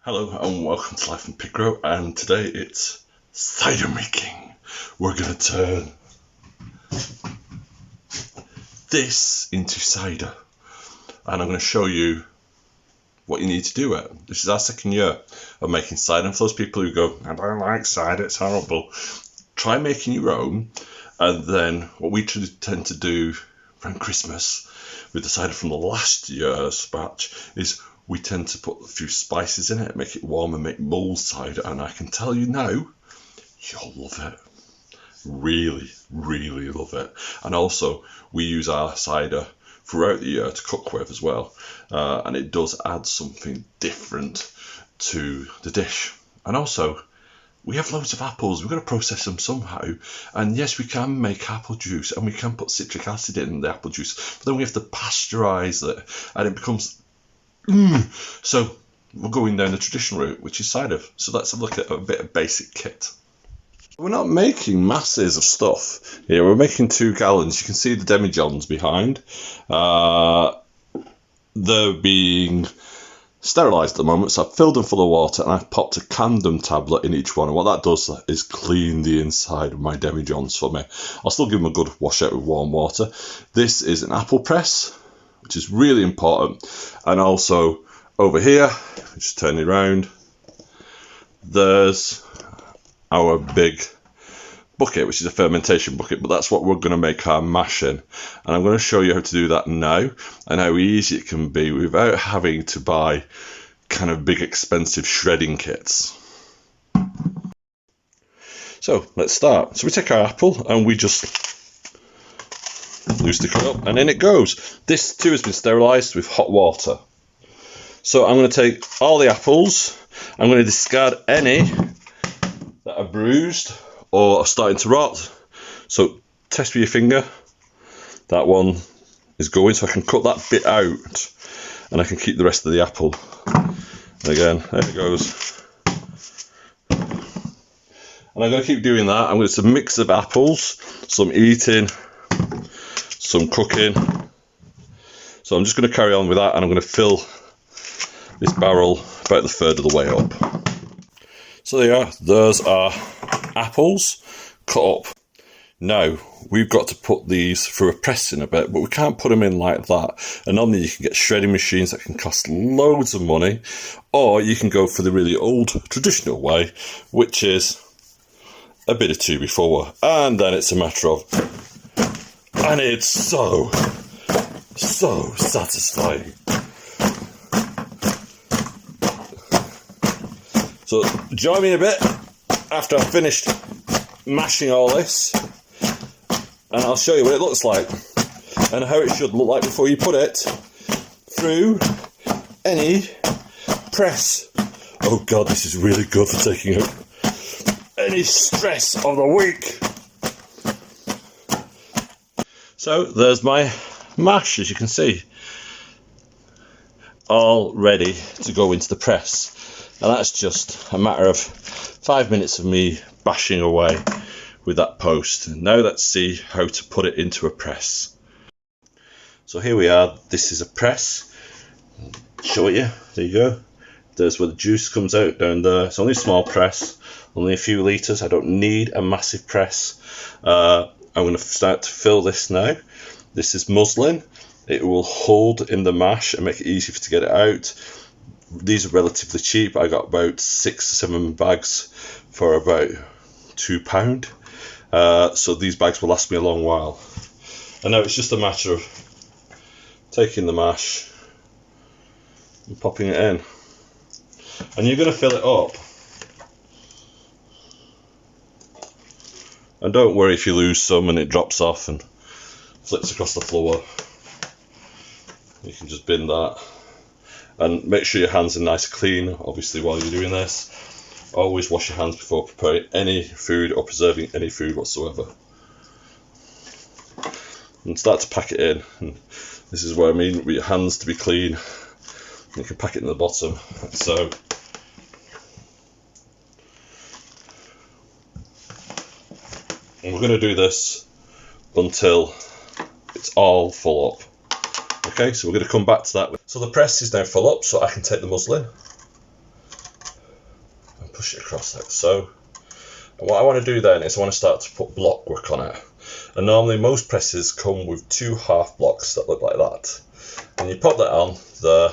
Hello and welcome to Life in Piggrow, and today it's cider making. We're going to turn this into cider, and I'm going to show you what you need to do it. This is our second year of making cider, and for those people who go, I don't like cider, it's horrible, try making your own. And then what we tend to do around Christmas with the cider from the last year's batch is we tend to put a few spices in it, make it warm and make mulled cider, and I can tell you now, you'll love it. Really, really love it. And also, we use our cider throughout the year to cook with as well, and it does add something different to the dish. And also, we have loads of apples, we've got to process them somehow, and yes, we can make apple juice, and we can put citric acid in the apple juice, but then we have to pasteurize it, and it becomes So we're going down the traditional route, which is cider. So let's have a look at a bit of basic kit. We're not making masses of stuff here. We're making 2 gallons. You can see the demijohns behind. They're being sterilised at the moment, so I've filled them full of water and I've popped a Candom tablet in each one. And what that does is clean the inside of my demijohns for me. I'll still give them a good wash out with warm water. This is an apple press, which is really important. And also over here, just turn it around, there's our big bucket, which is a fermentation bucket, but that's what we're going to make our mash in. And I'm going to show you how to do that now and how easy it can be without having to buy kind of big expensive shredding kits. So let's start. So we take our apple and we just loosely cut it up, and in it goes. This too has been sterilised with hot water. So I'm going to take all the apples, I'm going to discard any that are bruised or are starting to rot. So test with your finger, that one is going, so I can cut that bit out and I can keep the rest of the apple. And again, there it goes. And I'm going to keep doing that. I'm going to do a mix of apples, some eating, some cooking. So I'm just going to carry on with that, and I'm going to fill this barrel about the third of the way up. So there you are, there's our apples cut up. Now we've got to put these through a press in a bit, but we can't put them in like that. And normally you can get shredding machines that can cost loads of money, or you can go for the really old traditional way, which is a bit of 2x4, and then it's a matter of, and it's so satisfying. So join me in a bit after I've finished mashing all this, and I'll show you what it looks like and how it should look like before you put it through any press. Oh God, this is really good for taking out any stress of the week. So there's my mash, as you can see, all ready to go into the press. And that's just a matter of 5 minutes of me bashing away with that post. And now let's see how to put it into a press. So here we are, this is a press. Show it you, there you go. There's where the juice comes out down there. It's only a small press, only a few litres. I don't need a massive press. I'm going to start to fill this now. This is muslin. It will hold in the mash and make it easy to get it out. These are relatively cheap. I got about 6 or 7 bags for about £2. So these bags will last me a long while. And now it's just a matter of taking the mash and popping it in. And you're going to fill it up. And don't worry if you lose some and it drops off and flips across the floor. You can just bin that. And make sure your hands are nice and clean, obviously, while you're doing this. Always wash your hands before preparing any food or preserving any food whatsoever. And start to pack it in. And this is what I mean with your hands to be clean. You can pack it in the bottom. So and we're going to do this until it's all full up. Okay, so we're going to come back to that. So the press is now full up, so I can take the muslin push it across like so. And what I want to do then is I want to start to put block work on it. And normally most presses come with 2 half blocks that look like that. And you pop that on there,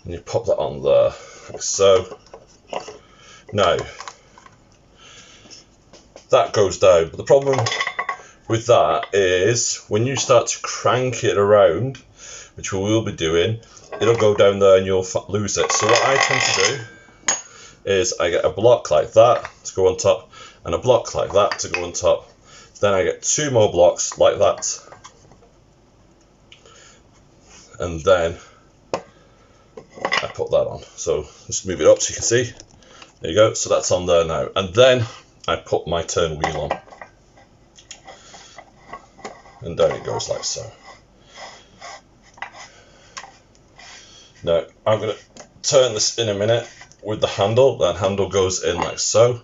and you pop that on there, like so. Now, that goes down, but the problem with that is when you start to crank it around, which we will be doing, it'll go down there and you'll lose it. So what I tend to do is I get a block like that to go on top and a block like that to go on top. Then I get 2 more blocks like that, and then I put that on. So just move it up so you can see. There you go, so that's on there now. And then I put my turn wheel on. And down it goes like so. Now I'm going to turn this in a minute with the handle. That handle goes in like so.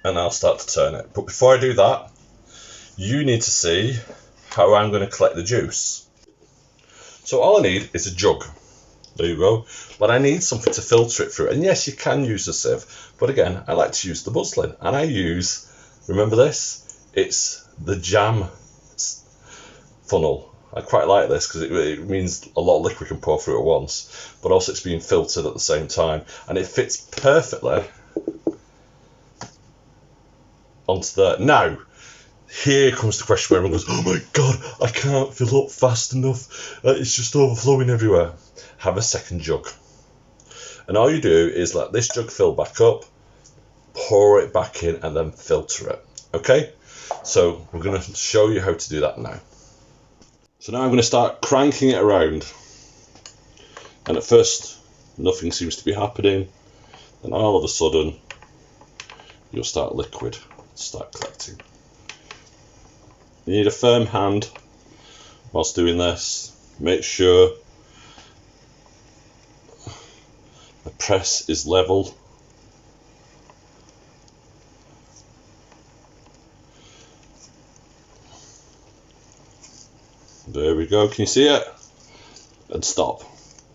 And I'll start to turn it. But before I do that, you need to see how I'm going to collect the juice. So all I need is a jug. There you go. But I need something to filter it through. And yes, you can use a sieve. But again, I like to use the muslin. And I use, remember this? It's the jam funnel. I quite like this because it means a lot of liquid can pour through at once. But also it's being filtered at the same time. And it fits perfectly onto there. Now, here comes the question where everyone goes, oh my god, I can't fill up fast enough. It's just overflowing everywhere. Have a second jug. And all you do is let this jug fill back up, pour it back in, and then filter it. Okay? So we're going to show you how to do that now. So now I'm going to start cranking it around. And at first, nothing seems to be happening. Then all of a sudden, you'll start liquid start collecting. You need a firm hand whilst doing this. Make sure the press is level. There we go, can you see it? And stop.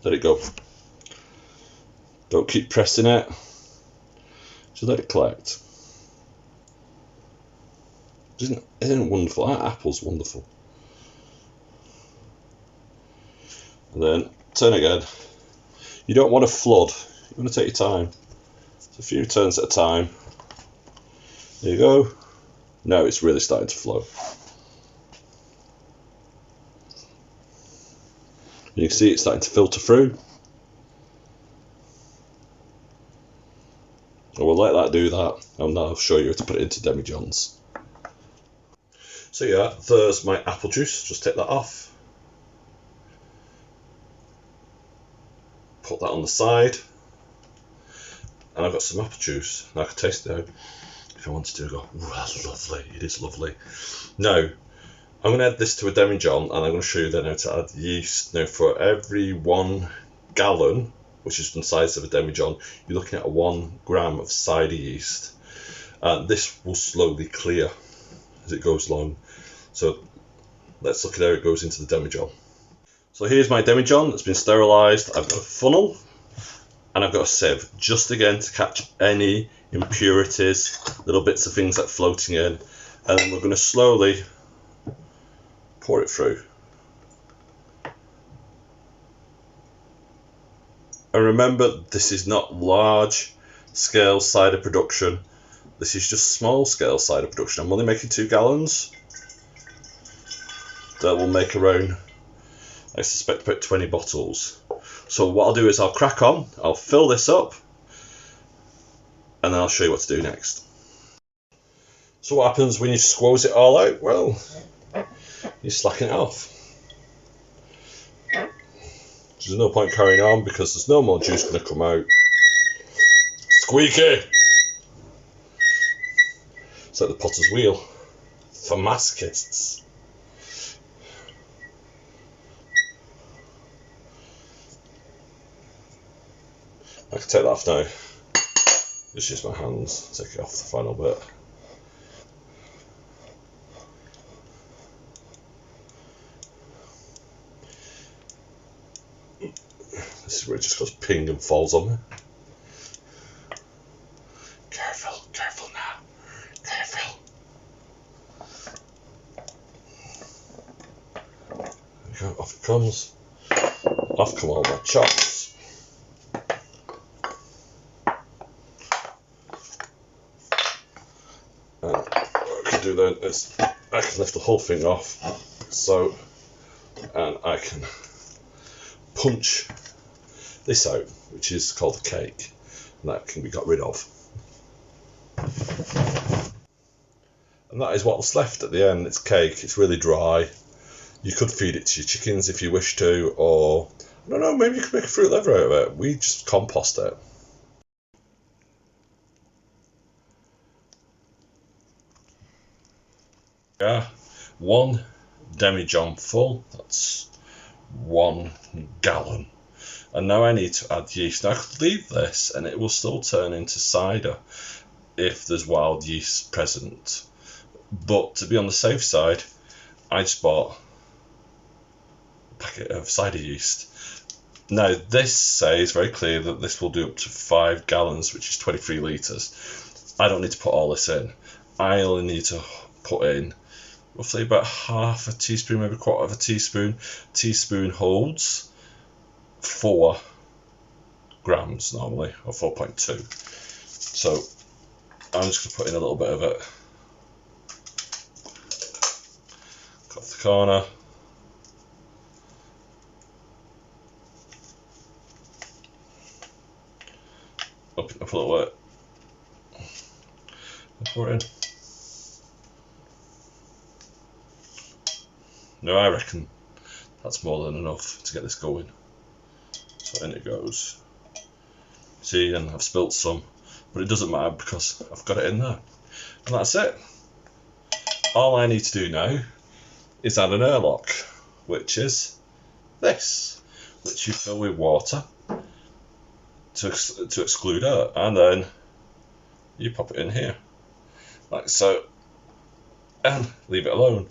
Let it go. Don't keep pressing it. Just let it collect. Isn't it wonderful? That apple's wonderful. And then turn again. You don't want to flood. You want to take your time. It's a few turns at a time. There you go. Now it's really starting to flow. You can see it's starting to filter through. I will let that do that, and I'll show you how to put it into demijohns. So yeah, there's my apple juice. Just take that off. Put that on the side. And I've got some apple juice. And I could taste it out if I wanted to. Go, ooh, that's lovely. It is lovely. Now, I'm going to add this to a demijohn, and I'm going to show you then how to add yeast. Now, for every 1 gallon, which is the size of a demijohn, you're looking at 1 gram of cider yeast. And this will slowly clear as it goes along. So let's look at how it goes into the demijohn. So here's my demijohn that's been sterilised. I've got a funnel and I've got a sieve, just again to catch any impurities, little bits of things like floating in, and then we're going to slowly pour it through. And remember, this is not large scale cider production. This is just small scale cider production. I'm only making 2 gallons. That will make around, I suspect, about 20 bottles. So what I'll do is I'll crack on, I'll fill this up, and then I'll show you what to do next. So what happens when you squoze it all out? Well, you slacken it off. There's no point carrying on because there's no more juice going to come out. Squeaky! It's like the potter's wheel for masochists. I can take that off now. Just use my hands, take it off the final bit. This This is where it just goes ping and falls on me. Careful now. Careful. There we go, off it comes. Off come all my chops. And what I can do then is I can lift the whole thing off, and I can punch this out, which is called a cake, and that can be got rid of. And that is what's left at the end. It's cake, it's really dry. You could feed it to your chickens if you wish to, or I don't know, maybe you could make a fruit leather out of it. We just compost it. Yeah, 1 demijohn full, that's 1 gallon. And now I need to add yeast. Now I could leave this and it will still turn into cider if there's wild yeast present. But to be on the safe side, I just bought a packet of cider yeast. Now this says very clear that this will do up to 5 gallons, which is 23 litres. I don't need to put all this in. I only need to put in roughly about half a teaspoon, maybe a quarter of a teaspoon. Teaspoon holds 4 grams normally, or 4.2. So I'm just going to put in a little bit of it. Cut off the corner. Open it up a little bit. And pour it in. Now I reckon that's more than enough to get this going. So in it goes. See, and I've spilt some, but it doesn't matter because I've got it in there. And that's it. All I need to do now is add an airlock, which is this, which you fill with water to exclude air, and then you pop it in here, like so, and leave it alone.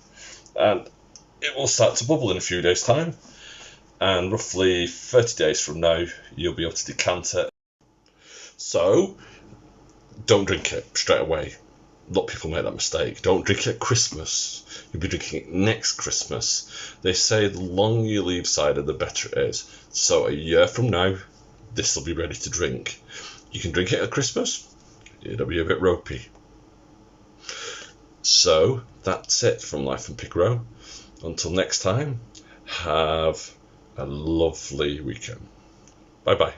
And it will start to bubble in a few days' time, and roughly 30 days from now you'll be able to decant it. So don't drink it straight away. A lot of people make that mistake. Don't drink it at Christmas. You'll be drinking it next Christmas. They say the longer you leave cider, the better it is. So a year from now, this will be ready to drink. You can drink it at Christmas. It'll be a bit ropey. So that's it from Life in Pig Row. Until next time, have a lovely weekend. Bye bye.